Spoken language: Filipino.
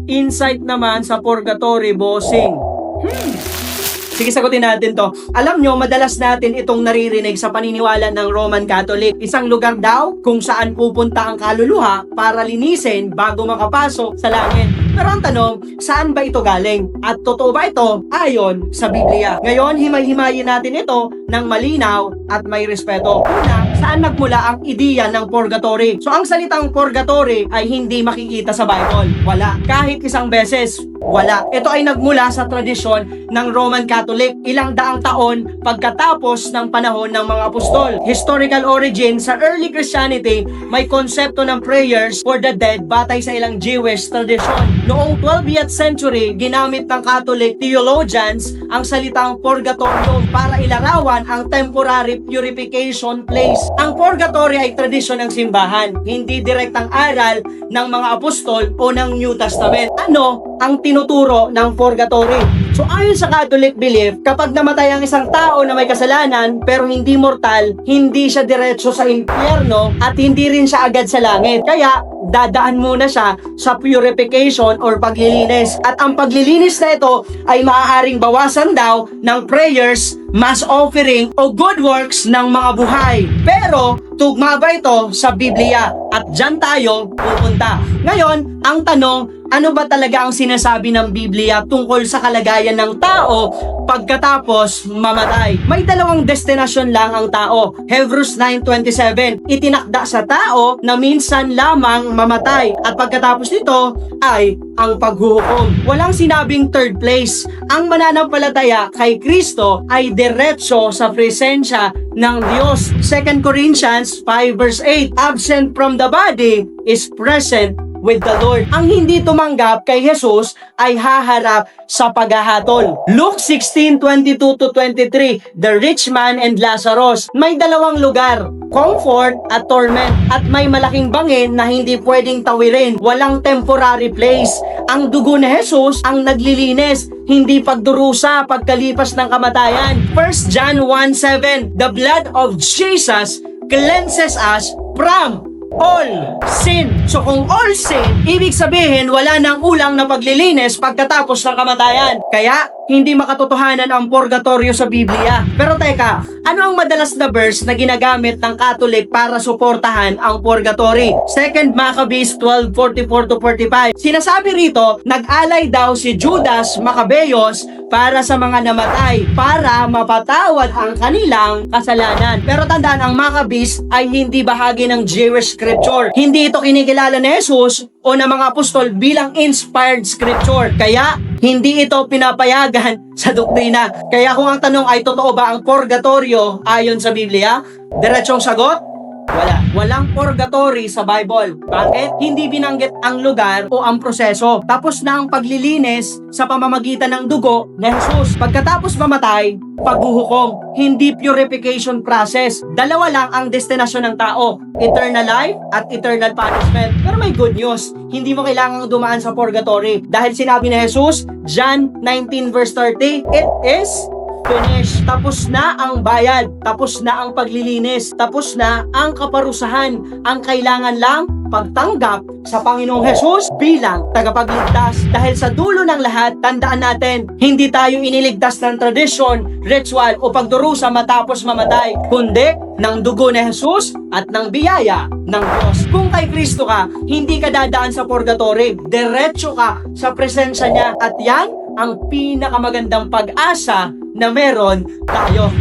insight naman sa purgatory, bossing? Sige, sagutin natin to. Alam nyo, madalas natin itong naririnig sa paniniwala ng Roman Catholic. Isang lugar daw kung saan pupunta ang kaluluha para linisin bago makapasok sa langit. Pero ang tanong, saan ba ito galing? At totoo ba ito ayon sa Biblia? Ngayon, himay-himayin natin ito ng malinaw at may respeto. Una, saan nagmula ang ideya ng purgatory? So, ang salitang purgatory ay hindi makikita sa Bible. Wala. Kahit isang beses, wala. Ito ay nagmula sa tradisyon ng Roman Catholic ilang daang taon pagkatapos ng panahon ng mga apostol. Historical origin sa early Christianity, may konsepto ng prayers for the dead batay sa ilang Jewish tradisyon. Noong 12th century, ginamit ng Catholic theologians ang salitang purgatorium para ilarawan ang temporary purification place. Ang purgatory ay tradisyon ng simbahan, hindi direktang aral ng mga apostol o ng New Testament. Ano ang tinuturo ng purgatory? So ayon sa Catholic belief, kapag namatay ang isang tao na may kasalanan pero hindi mortal, hindi siya diretso sa impyerno at hindi rin siya agad sa langit. Kaya dadaan muna siya sa purification or paglilinis. At ang paglilinis na ito ay maaaring bawasan daw ng prayers, mass offering o good works ng mga buhay. Pero tugma ba ito sa Biblia? At dyan tayo pupunta. Ngayon, ang tanong, ano ba talaga ang sinasabi ng Biblia tungkol sa kalagayan ng tao pagkatapos mamatay? May dalawang destinasyon lang ang tao. Hebrews 9:27, itinakda sa tao na minsan lamang mamatay at pagkatapos nito ay ang paghuhukom. Walang sinabing third place. Ang mananampalataya kay Kristo ay diretso sa presensya ng Diyos. 2 Corinthians 5:8, absent from the body is present with the Lord. Ang hindi tumanggap kay Jesus ay haharap sa paghahatol. Luke 16:22-23, the rich man and Lazarus. May dalawang lugar, comfort at torment. At may malaking bangin na hindi pwedeng tawirin. Walang temporary place. Ang dugo ni Jesus ang naglilinis, hindi pagdurusa pagkalipas ng kamatayan. 1 John 1:7, the blood of Jesus cleanses us from all sin. So kung all sin, ibig sabihin wala nang ulang na paglilinis pagkatapos ng kamatayan. Kaya hindi makatotohanan ang purgatorio sa Biblia. Pero teka, ano ang madalas na verse na ginagamit ng Catholic para suportahan ang purgatory? 2 Maccabees 12:44-45. Sinasabi rito, nag-alay daw si Judas Maccabeus para sa mga namatay, para mapatawad ang kanilang kasalanan. Pero tandaan, ang Maccabees ay hindi bahagi ng Jewish scripture. Hindi ito kinikilala ni Jesus o ng mga apostol bilang inspired scripture. Kaya, hindi ito pinapayagan sa doktrina. Kaya kung ang tanong ay totoo ba ang purgatorio ayon sa Biblia, diretsong sagot, wala. Walang purgatory sa Bible. Bakit? Hindi binanggit ang lugar o ang proseso. Tapos na ang paglilinis sa pamamagitan ng dugo ni Jesus. Pagkatapos mamatay, paghuhukom. Hindi purification process. Dalawa lang ang destinasyon ng tao. Eternal life at eternal punishment. Pero may good news. Hindi mo kailangang dumaan sa purgatory. Dahil sinabi ni Jesus, John 19:30, it is finish. Tapos na ang bayad. Tapos na ang paglilinis. Tapos na ang kaparusahan. Ang kailangan lang, pagtanggap sa Panginoong Jesus bilang tagapagligtas. Dahil sa dulo ng lahat, tandaan natin, hindi tayo iniligtas ng tradisyon, ritual o pagdurusa matapos mamatay, kundi ng dugo ni Jesus at ng biyaya ng Diyos. Kung kay Kristo ka, hindi ka dadaan sa purgatory. Diretso ka sa presensya niya. At yan ang pinakamagandang pag-asa na meron tayo.